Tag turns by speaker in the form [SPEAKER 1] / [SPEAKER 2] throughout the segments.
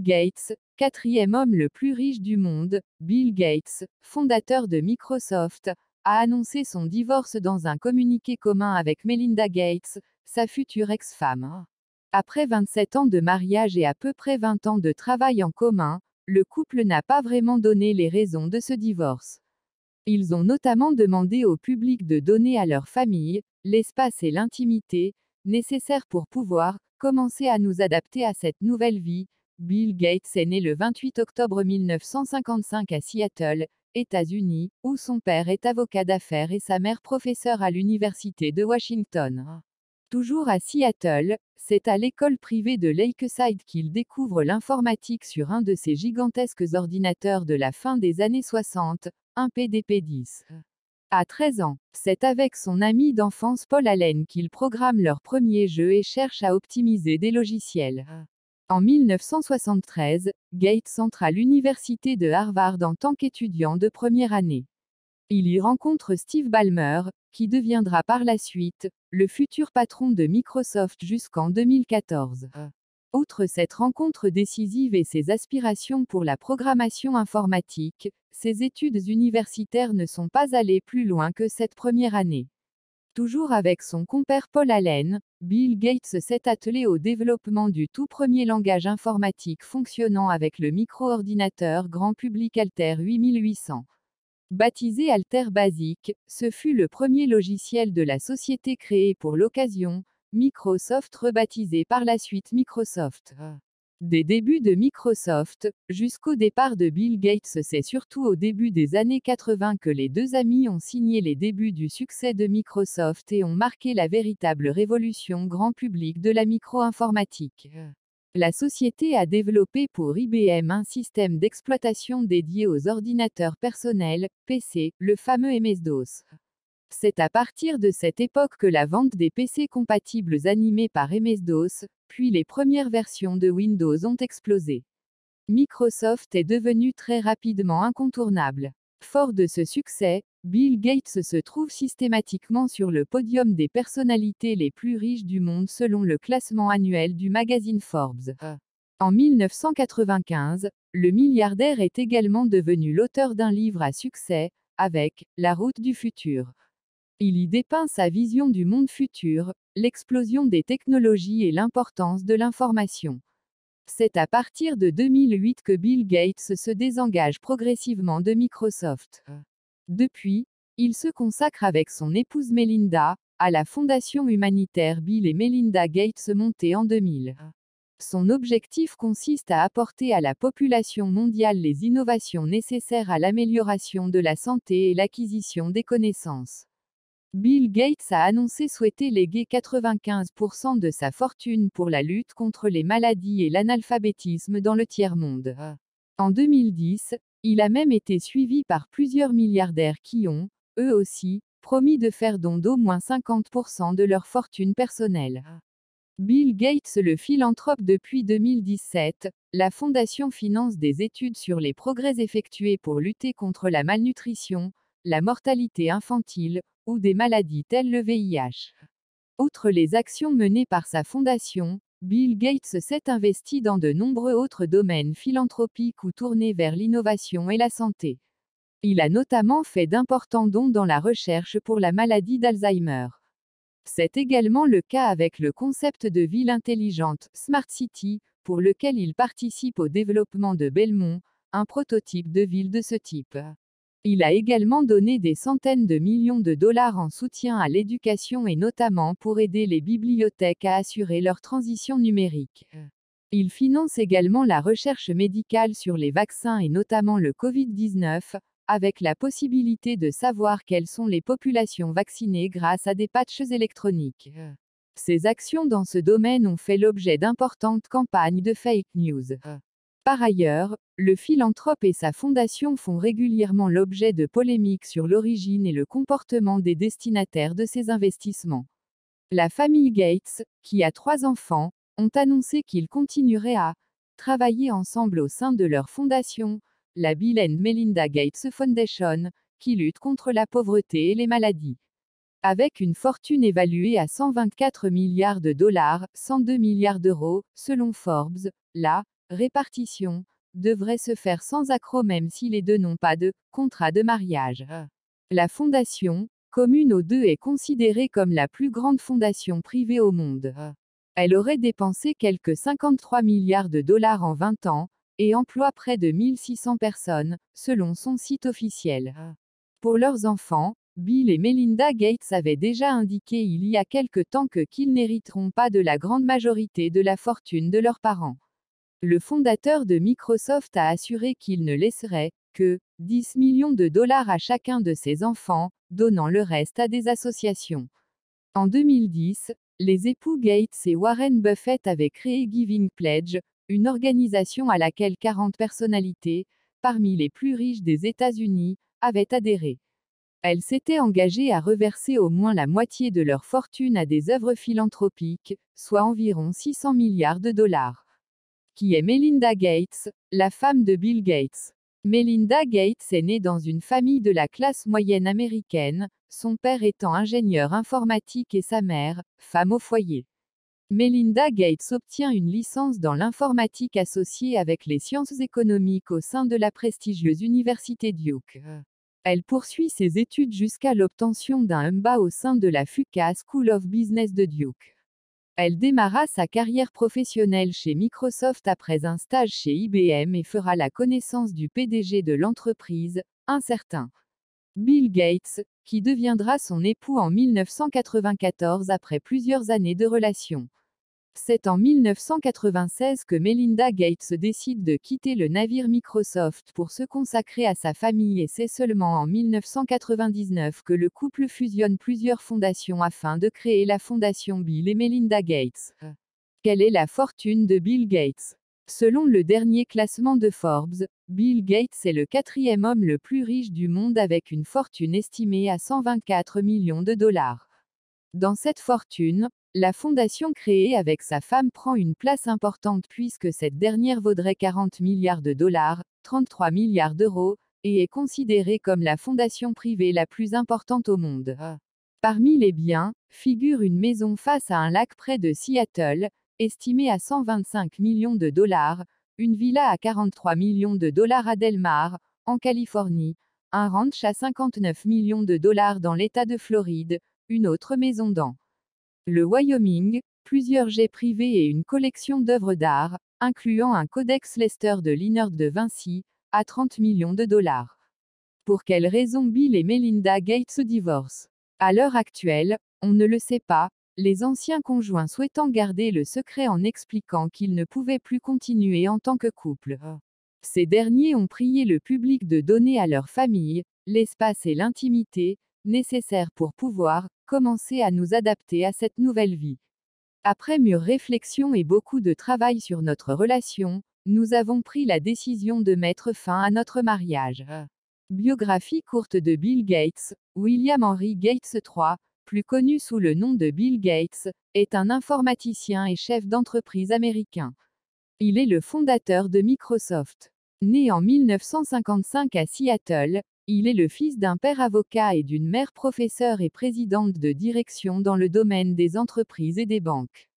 [SPEAKER 1] Gates, quatrième homme le plus riche du monde, Bill Gates, fondateur de Microsoft, a annoncé son divorce dans un communiqué commun avec Melinda Gates, sa future ex-femme. Après 27 ans de mariage et à peu près 20 ans de travail en commun, le couple n'a pas vraiment donné les raisons de ce divorce. Ils ont notamment demandé au public de donner à leur famille l'espace et l'intimité nécessaires pour pouvoir commencer à nous adapter à cette nouvelle vie. Bill Gates est né le 28 octobre 1955 à Seattle, États-Unis, où son père est avocat d'affaires et sa mère professeure à l'Université de Washington. Toujours à Seattle, c'est à l'école privée de Lakeside qu'il découvre l'informatique sur un de ces gigantesques ordinateurs de la fin des années 60, un PDP-10. À 13 ans, c'est avec son ami d'enfance Paul Allen qu'il programme leur premier jeu et cherche à optimiser des logiciels. En 1973, Gates entre à l'université de Harvard en tant qu'étudiant de première année. Il y rencontre Steve Ballmer, qui deviendra par la suite le futur patron de Microsoft jusqu'en 2014. Outre cette rencontre décisive et ses aspirations pour la programmation informatique, ses études universitaires ne sont pas allées plus loin que cette première année. Toujours avec son compère Paul Allen, Bill Gates s'est attelé au développement du tout premier langage informatique fonctionnant avec le micro-ordinateur grand public Altair 8800. Baptisé Altair Basic, ce fut le premier logiciel de la société créé pour l'occasion, Microsoft rebaptisé par la suite Microsoft. Des débuts de Microsoft, jusqu'au départ de Bill Gates, c'est surtout au début des années 80 que les deux amis ont signé les débuts du succès de Microsoft et ont marqué la véritable révolution grand public de la micro-informatique. La société a développé pour IBM un système d'exploitation dédié aux ordinateurs personnels, PC, le fameux MS-DOS. C'est à partir de cette époque que la vente des PC compatibles animés par MS-DOS, puis les premières versions de Windows ont explosé. Microsoft est devenu très rapidement incontournable. Fort de ce succès, Bill Gates se trouve systématiquement sur le podium des personnalités les plus riches du monde selon le classement annuel du magazine Forbes. En 1995, le milliardaire est également devenu l'auteur d'un livre à succès, avec La route du futur. Il y dépeint sa vision du monde futur, l'explosion des technologies et l'importance de l'information. C'est à partir de 2008 que Bill Gates se désengage progressivement de Microsoft. Depuis, il se consacre avec son épouse Melinda, à la fondation humanitaire Bill et Melinda Gates montée en 2000. Son objectif consiste à apporter à la population mondiale les innovations nécessaires à l'amélioration de la santé et l'acquisition des connaissances. Bill Gates a annoncé souhaiter léguer 95% de sa fortune pour la lutte contre les maladies et l'analphabétisme dans le tiers-monde. En 2010, il a même été suivi par plusieurs milliardaires qui ont, eux aussi, promis de faire don d'au moins 50% de leur fortune personnelle. Bill Gates, le philanthrope depuis 2017, la fondation finance des études sur les progrès effectués pour lutter contre la malnutrition, la mortalité infantile, ou des maladies telles le VIH. Outre les actions menées par sa fondation, Bill Gates s'est investi dans de nombreux autres domaines philanthropiques ou tournés vers l'innovation et la santé. Il a notamment fait d'importants dons dans la recherche pour la maladie d'Alzheimer. C'est également le cas avec le concept de ville intelligente, Smart City, pour lequel il participe au développement de Belmont, un prototype de ville de ce type. Il a également donné des centaines de millions de dollars en soutien à l'éducation et notamment pour aider les bibliothèques à assurer leur transition numérique. Il finance également la recherche médicale sur les vaccins et notamment le Covid-19, avec la possibilité de savoir quelles sont les populations vaccinées grâce à des patchs électroniques. Ses actions dans ce domaine ont fait l'objet d'importantes campagnes de fake news. Par ailleurs, le philanthrope et sa fondation font régulièrement l'objet de polémiques sur l'origine et le comportement des destinataires de ces investissements. La famille Gates, qui a 3 enfants, ont annoncé qu'ils continueraient à travailler ensemble au sein de leur fondation, la Bill and Melinda Gates Foundation, qui lutte contre la pauvreté et les maladies. Avec une fortune évaluée à 124 milliards de dollars, 102 milliards d'euros, selon Forbes, la répartition, devrait se faire sans accroc même si les deux n'ont pas de contrat de mariage. La fondation, commune aux deux, est considérée comme la plus grande fondation privée au monde. Elle aurait dépensé quelques 53 milliards de dollars en 20 ans, et emploie près de 1600 personnes, selon son site officiel. Pour leurs enfants, Bill et Melinda Gates avaient déjà indiqué il y a quelque temps qu'ils n'hériteront pas de la grande majorité de la fortune de leurs parents. Le fondateur de Microsoft a assuré qu'il ne laisserait que 10 millions de dollars à chacun de ses enfants, donnant le reste à des associations. En 2010, les époux Gates et Warren Buffett avaient créé Giving Pledge, une organisation à laquelle 40 personnalités, parmi les plus riches des États-Unis, avaient adhéré. Elles s'étaient engagées à reverser au moins la moitié de leur fortune à des œuvres philanthropiques, soit environ 600 milliards de dollars. Qui est Melinda Gates, la femme de Bill Gates? Melinda Gates est née dans une famille de la classe moyenne américaine, son père étant ingénieur informatique et sa mère, femme au foyer. Melinda Gates obtient une licence dans l'informatique associée avec les sciences économiques au sein de la prestigieuse université Duke. Elle poursuit ses études jusqu'à l'obtention d'un MBA au sein de la Fuqua School of Business de Duke. Elle démarra sa carrière professionnelle chez Microsoft après un stage chez IBM et fera la connaissance du PDG de l'entreprise, un certain Bill Gates, qui deviendra son époux en 1994 après plusieurs années de relation. C'est en 1996 que Melinda Gates décide de quitter le navire Microsoft pour se consacrer à sa famille et c'est seulement en 1999 que le couple fusionne plusieurs fondations afin de créer la fondation Bill et Melinda Gates. Quelle est la fortune de Bill Gates? Selon le dernier classement de Forbes, Bill Gates est le 4e homme le plus riche du monde avec une fortune estimée à 124 millions de dollars. Dans cette fortune, la fondation créée avec sa femme prend une place importante puisque cette dernière vaudrait 40 milliards de dollars, 33 milliards d'euros, et est considérée comme la fondation privée la plus importante au monde. Parmi les biens, figure une maison face à un lac près de Seattle, estimée à 125 millions de dollars, une villa à 43 millions de dollars à Del Mar, en Californie, un ranch à 59 millions de dollars dans l'État de Floride, une autre maison dans le Wyoming, plusieurs jets privés et une collection d'œuvres d'art, incluant un codex Leicester de Leonard de Vinci, à 30 millions de dollars. Pour quelle raison Bill et Melinda Gates se divorcent? À l'heure actuelle, on ne le sait pas, les anciens conjoints souhaitant garder le secret en expliquant qu'ils ne pouvaient plus continuer en tant que couple. Ces derniers ont prié le public de donner à leur famille l'espace et l'intimité nécessaires pour pouvoir commencer à nous adapter à cette nouvelle vie. Après mûre réflexion et beaucoup de travail sur notre relation, nous avons pris la décision de mettre fin à notre mariage. Biographie courte de Bill Gates. William Henry Gates III, plus connu sous le nom de Bill Gates, est un informaticien et chef d'entreprise américain. Il est le fondateur de Microsoft. Né en 1955 à Seattle, il est le fils d'un père avocat et d'une mère professeure et présidente de direction dans le domaine des entreprises et des banques.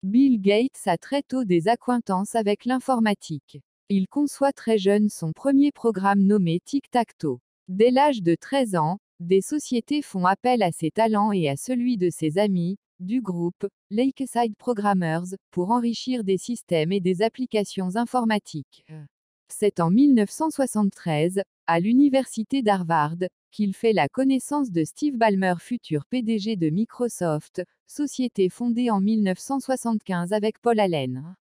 [SPEAKER 1] Bill Gates a très tôt des accointances avec l'informatique. Il conçoit très jeune son premier programme nommé Tic-Tac-Toe. Dès l'âge de 13 ans, des sociétés font appel à ses talents et à celui de ses amis, du groupe Lakeside Programmers, pour enrichir des systèmes et des applications informatiques. C'est en 1973, à l'université d'Harvard, qu'il fait la connaissance de Steve Ballmer, futur PDG de Microsoft, société fondée en 1975 avec Paul Allen.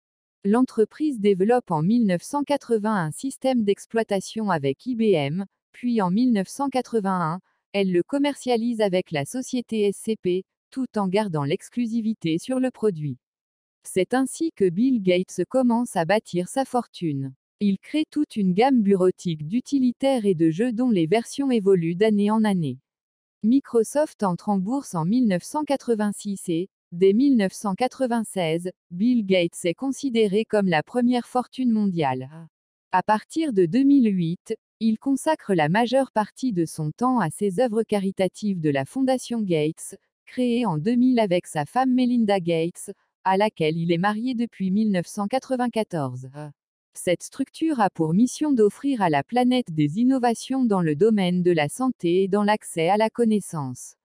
[SPEAKER 1] L'entreprise développe en 1980 un système d'exploitation avec IBM, puis en 1981, elle le commercialise avec la société SCP, tout en gardant l'exclusivité sur le produit. C'est ainsi que Bill Gates commence à bâtir sa fortune. Il crée toute une gamme bureautique d'utilitaires et de jeux dont les versions évoluent d'année en année. Microsoft entre en bourse en 1986 et, dès 1996, Bill Gates est considéré comme la première fortune mondiale. À partir de 2008, il consacre la majeure partie de son temps à ses œuvres caritatives de la Fondation Gates, créée en 2000 avec sa femme Melinda Gates, à laquelle il est marié depuis 1994. Cette structure a pour mission d'offrir à la planète des innovations dans le domaine de la santé et dans l'accès à la connaissance.